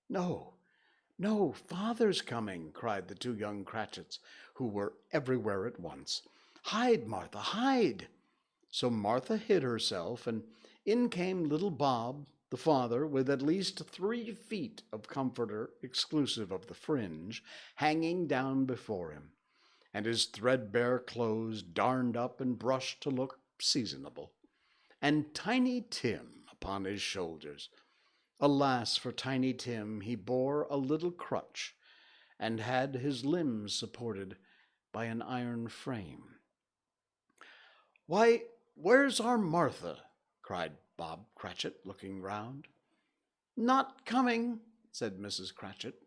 "No, no, father's coming," cried the 2 young Cratchits, who were everywhere at once. "Hide, Martha, hide!" So Martha hid herself, and in came little Bob, the father, with at least 3 feet of comforter, exclusive of the fringe, hanging down before him, and his threadbare clothes darned up and brushed to look seasonable, and Tiny Tim upon his shoulders. Alas for Tiny Tim, he bore a little crutch, and had his limbs supported by an iron frame. "Why, where's our Martha?" cried Bob Cratchit, looking round. "Not coming," said Mrs. Cratchit.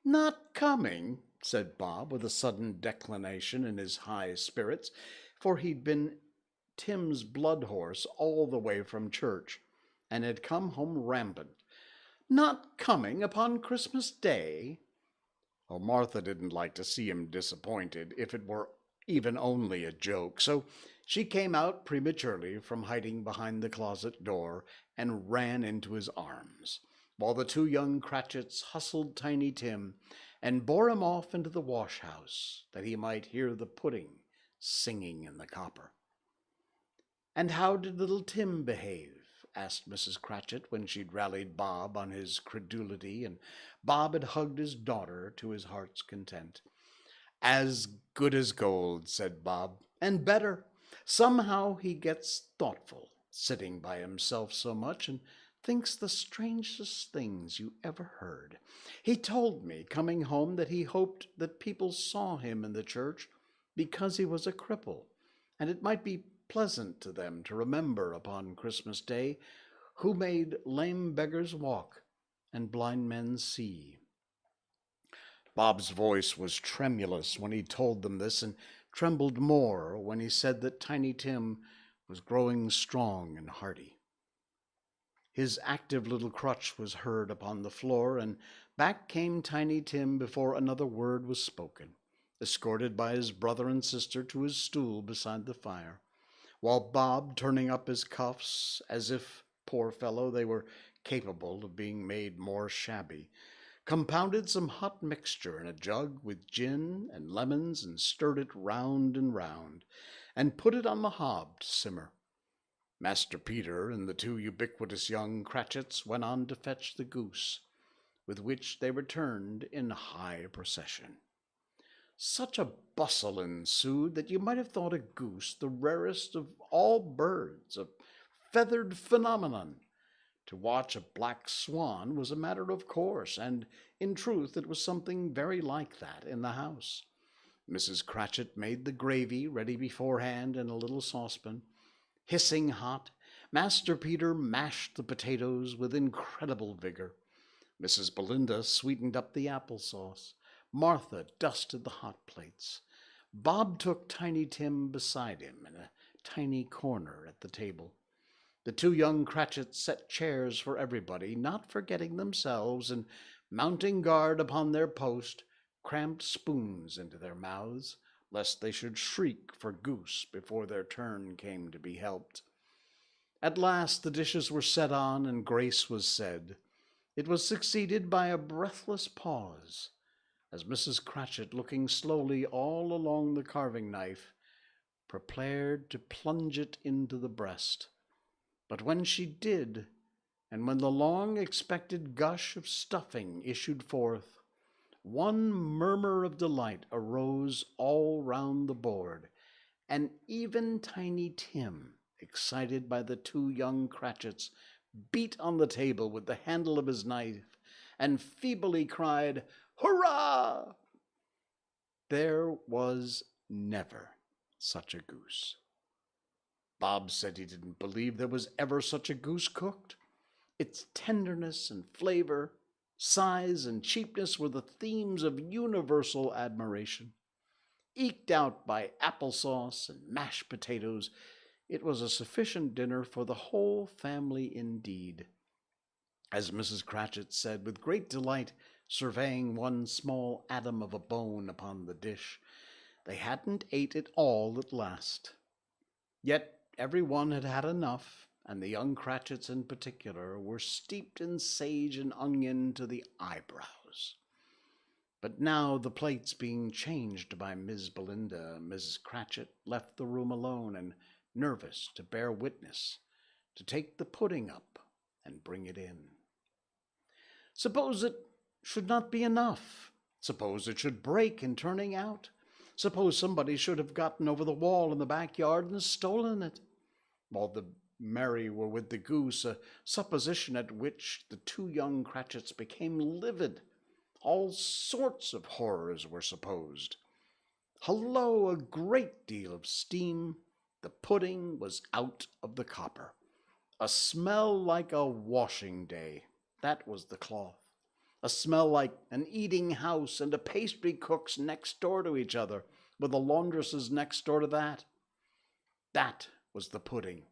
"Not coming!" said Bob, with a sudden declination in his high spirits, for he'd been Tim's blood horse all the way from church, and had come home rampant. "Not coming upon Christmas Day?" Well, Martha didn't like to see him disappointed, if it were even only a joke, so she came out prematurely from hiding behind the closet door and ran into his arms, while the two young Cratchits hustled Tiny Tim and bore him off into the wash-house, that he might hear the pudding singing in the copper. "And how did little Tim behave?" asked Mrs. Cratchit, when she'd rallied Bob on his credulity, and Bob had hugged his daughter to his heart's content. "As good as gold," said Bob, "and better. Somehow he gets thoughtful, sitting by himself so much, and thinks the strangest things you ever heard. He told me, coming home, that he hoped that people saw him in the church because he was a cripple, and it might be pleasant to them to remember upon Christmas Day who made lame beggars walk and blind men see." Bob's voice was tremulous when he told them this, and trembled more when he said that Tiny Tim was growing strong and hearty. His active little crutch was heard upon the floor, and back came Tiny Tim before another word was spoken, escorted by his brother and sister to his stool beside the fire, while Bob, turning up his cuffs, as if, poor fellow, they were capable of being made more shabby, compounded some hot mixture in a jug with gin and lemons, and stirred it round and round, and put it on the hob to simmer. Master Peter and the two ubiquitous young Cratchits went on to fetch the goose, with which they returned in high procession. Such a bustle ensued that you might have thought a goose the rarest of all birds, a feathered phenomenon. To watch a black swan was a matter of course, and in truth it was something very like that in the house. Mrs. Cratchit made the gravy ready beforehand in a little saucepan, hissing hot. Master Peter mashed the potatoes with incredible vigor. Mrs. Belinda sweetened up the applesauce. Martha dusted the hot plates. Bob took Tiny Tim beside him in a tiny corner at the table. The two young Cratchits set chairs for everybody, not forgetting themselves, and mounting guard upon their post, crammed spoons into their mouths, lest they should shriek for goose before their turn came to be helped. At last the dishes were set on, and grace was said. It was succeeded by a breathless pause, as Mrs. Cratchit, looking slowly all along the carving knife, prepared to plunge it into the breast. But when she did, and when the long-expected gush of stuffing issued forth, one murmur of delight arose all round the board, and even Tiny Tim, excited by the two young Cratchits, beat on the table with the handle of his knife, and feebly cried, "Hurrah!" There was never such a goose. Bob said he didn't believe there was ever such a goose cooked. Its tenderness and flavor, size and cheapness were the themes of universal admiration. Eked out by applesauce and mashed potatoes, it was a sufficient dinner for the whole family indeed. As Mrs. Cratchit said with great delight, surveying one small atom of a bone upon the dish, they hadn't ate it all at last. Yet every one had had enough, and the young Cratchits in particular were steeped in sage and onion to the eyebrows. But now, the plates being changed by Miss Belinda, Mrs. Cratchit left the room alone, and nervous to bear witness, to take the pudding up and bring it in. Suppose it should not be enough? Suppose it should break in turning out? Suppose somebody should have gotten over the wall in the backyard and stolen it? While the merry were with the goose, a supposition at which the two young Cratchits became livid. All sorts of horrors were supposed. Hullo, a great deal of steam. The pudding was out of the copper. A smell like a washing day. That was the cloth. a smell like an eating house and a pastry cook's next door to each other, with a laundress's next door to that. That was the pudding.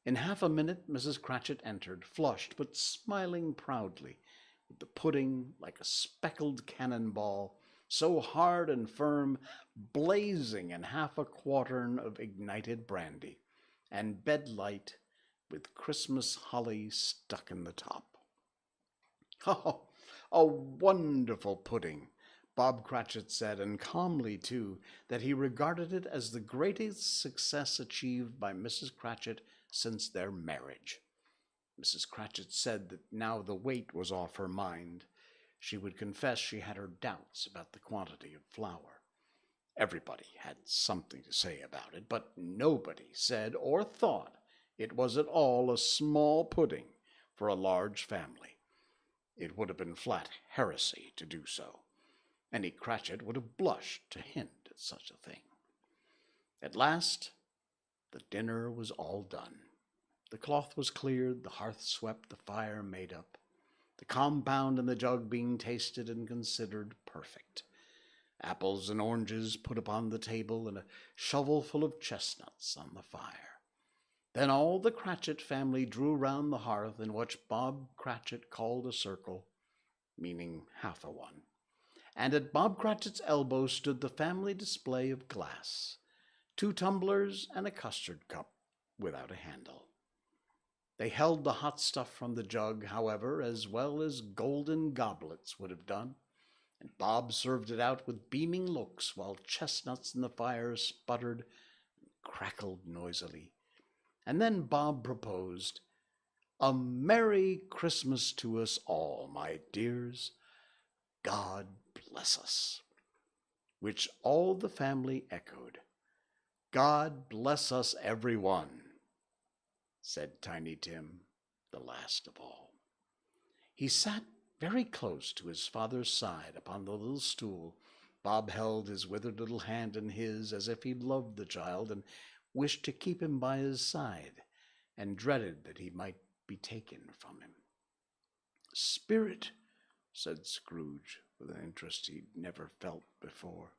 In half a minute, Mrs. Cratchit entered, flushed but smiling proudly, with the pudding like a speckled cannonball, so hard and firm, blazing in half a quartern of ignited brandy, and bedlight with Christmas holly stuck in the top. Oh, a wonderful pudding, Bob Cratchit said, and calmly, too, that he regarded it as the greatest success achieved by Mrs. Cratchit since their marriage. Mrs. Cratchit said that now the weight was off her mind. She would confess she had her doubts about the quantity of flour. Everybody had something to say about it, but nobody said or thought it was at all a small pudding for a large family. It would have been flat heresy to do so. Any Cratchit would have blushed to hint at such a thing. At last, the dinner was all done. The cloth was cleared, the hearth swept, the fire made up, the compound in the jug being tasted and considered perfect. Apples and oranges put upon the table, and a shovelful of chestnuts on the fire. Then all the Cratchit family drew round the hearth in what Bob Cratchit called a circle, meaning half a one. And at Bob Cratchit's elbow stood the family display of glass, 2 tumblers and a custard cup without a handle. They held the hot stuff from the jug, however, as well as golden goblets would have done, and Bob served it out with beaming looks while chestnuts in the fire sputtered and crackled noisily. And then Bob proposed, "A Merry Christmas to us all, my dears. God bless us," which all the family echoed. "God bless us, every one," said Tiny Tim, the last of all. He sat very close to his father's side upon the little stool. Bob held his withered little hand in his as if he loved the child and wished to keep him by his side, and dreaded that he might be taken from him. "Spirit," said Scrooge, with an interest he'd never felt before,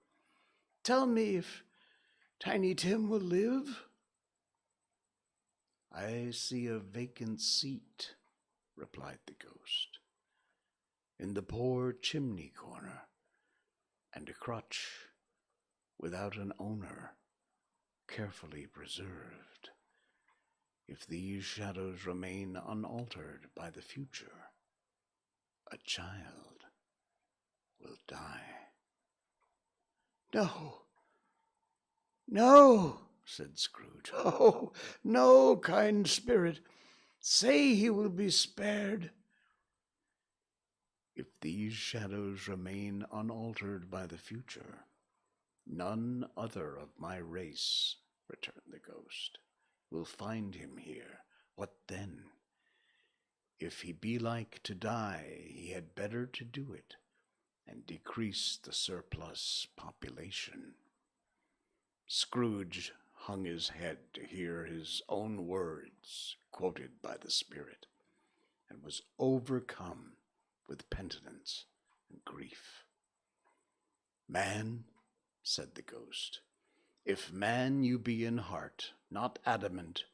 "tell me if Tiny Tim will live?" "I see a vacant seat," replied the ghost, "in the poor chimney corner, and a crutch without an owner, carefully preserved. If these shadows remain unaltered by the future, a child will die." "No, no," said Scrooge. "Oh, no, kind spirit. Say he will be spared." "If these shadows remain unaltered by the future, none other of my race," returned the ghost, "will find him here. What then? If he be like to die, he had better to do it, and decrease the surplus population." Scrooge hung his head to hear his own words quoted by the spirit, and was overcome with penitence and grief. "Man," said the ghost, "if man you be in heart, not adamant,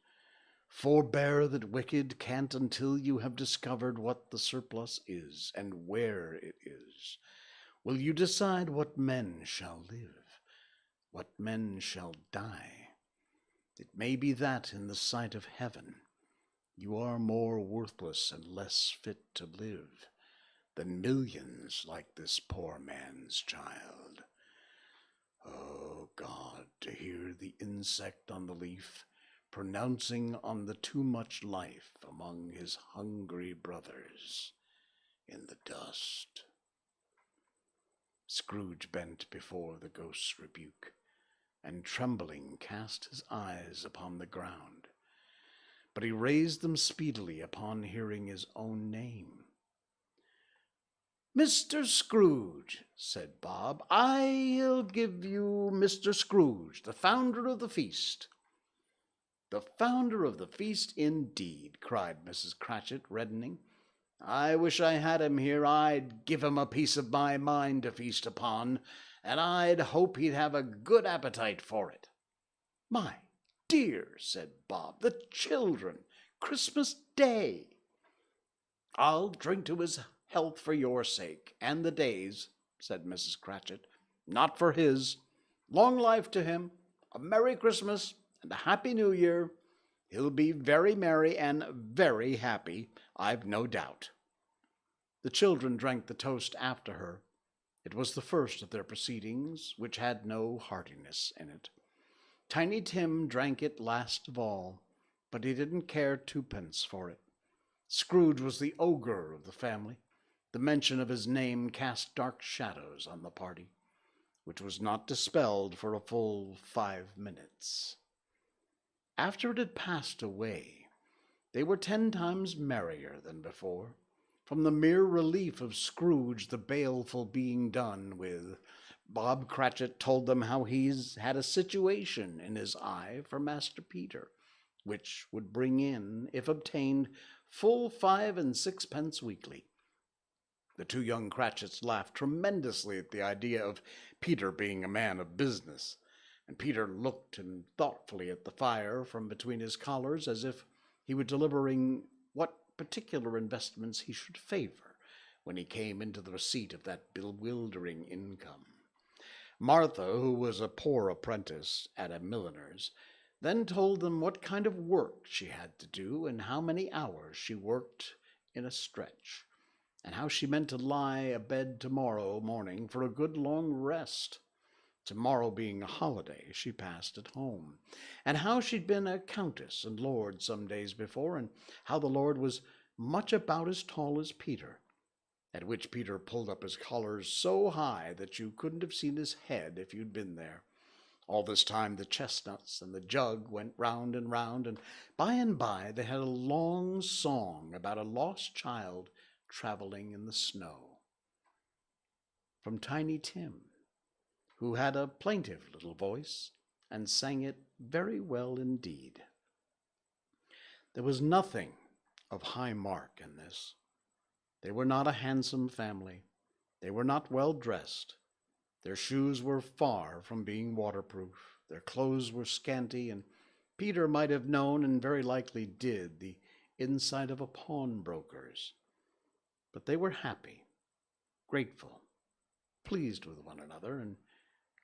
forbear that wicked can't until you have discovered what the surplus is, and where it is. Will you decide what men shall live, what men shall die? It may be that, in the sight of heaven, you are more worthless and less fit to live than millions like this poor man's child. Oh, God, to hear the insect on the leaf pronouncing on the too much life among his hungry brothers in the dust." Scrooge bent before the ghost's rebuke, and trembling cast his eyes upon the ground. But he raised them speedily upon hearing his own name. "Mr. Scrooge," said Bob, "I'll give you Mr. Scrooge, the founder of the feast." "The founder of the feast, indeed!" cried Mrs. Cratchit, reddening. I wish I had him here. I'd give him a piece of my mind to feast upon, and I'd hope he'd have a good appetite for it." "My dear," said Bob, "the children! Christmas Day!" "I'll drink to his health for your sake, and the day's," said Mrs. Cratchit. "Not for his. Long life to him, a Merry Christmas, and a Happy New Year. He'll be very merry and very happy, I've no doubt." The children drank the toast after her. It was the first of their proceedings, which had no heartiness in it. Tiny Tim drank it last of all, but he didn't care twopence for it. Scrooge was the ogre of the family. The mention of his name cast dark shadows on the party, which was not dispelled for a full 5 minutes. After it had passed away, they were 10 times merrier than before, from the mere relief of Scrooge the baleful being done with. Bob Cratchit told them how he's had a situation in his eye for Master Peter, which would bring in, if obtained, full 5 and 6 pence weekly. The 2 young Cratchits laughed tremendously at the idea of Peter being a man of business, and Peter looked thoughtfully at the fire from between his collars, as if he were deliberating what particular investments he should favor when he came into the receipt of that bewildering income. Martha, who was a poor apprentice at a milliner's, then told them what kind of work she had to do, and how many hours she worked in a stretch, and how she meant to lie abed tomorrow morning for a good long rest. Tomorrow being a holiday, she passed at home, and how she'd been a countess and lord some days before, and how the lord was much about as tall as Peter, at which Peter pulled up his collars so high that you couldn't have seen his head if you'd been there. All this time the chestnuts and the jug went round and round, and by they had a long song about a lost child traveling in the snow. From Tiny Tim, who had a plaintive little voice and sang it very well indeed. There was nothing of high mark in this. They were not a handsome family. They were not well dressed. Their shoes were far from being waterproof. Their clothes were scanty, and Peter might have known, and very likely did, the inside of a pawnbroker's. But they were happy, grateful, pleased with one another, and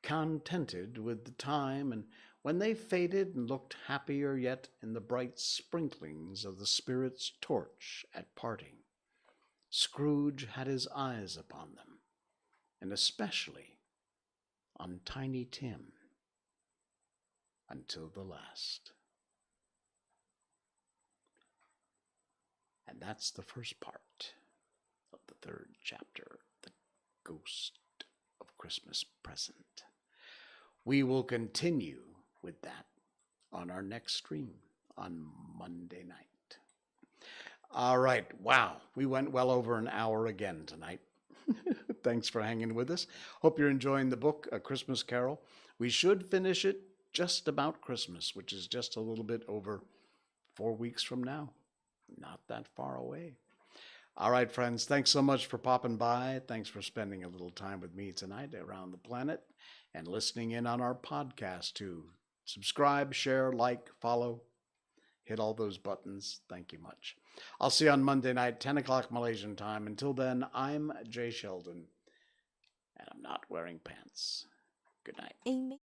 contented with the time, and when they faded and looked happier yet in the bright sprinklings of the spirit's torch at parting, Scrooge had his eyes upon them, and especially on Tiny Tim, until the last. And that's the first part of the 3rd chapter, The Ghost of Christmas Present. We will continue with that on our next stream on Monday night. All right, wow, we went well over an hour again tonight. Thanks for hanging with us. Hope you're enjoying the book, A Christmas Carol. We should finish it just about Christmas, which is just a little bit over 4 weeks from now. Not that far away. All right, friends, thanks so much for popping by. Thanks for spending a little time with me tonight around the planet and listening in on our podcast too. Subscribe, share, like, follow, hit all those buttons. Thank you much. I'll see you on Monday night, 10 o'clock Malaysian time. Until then, I'm Jay Sheldon, and I'm not wearing pants. Good night.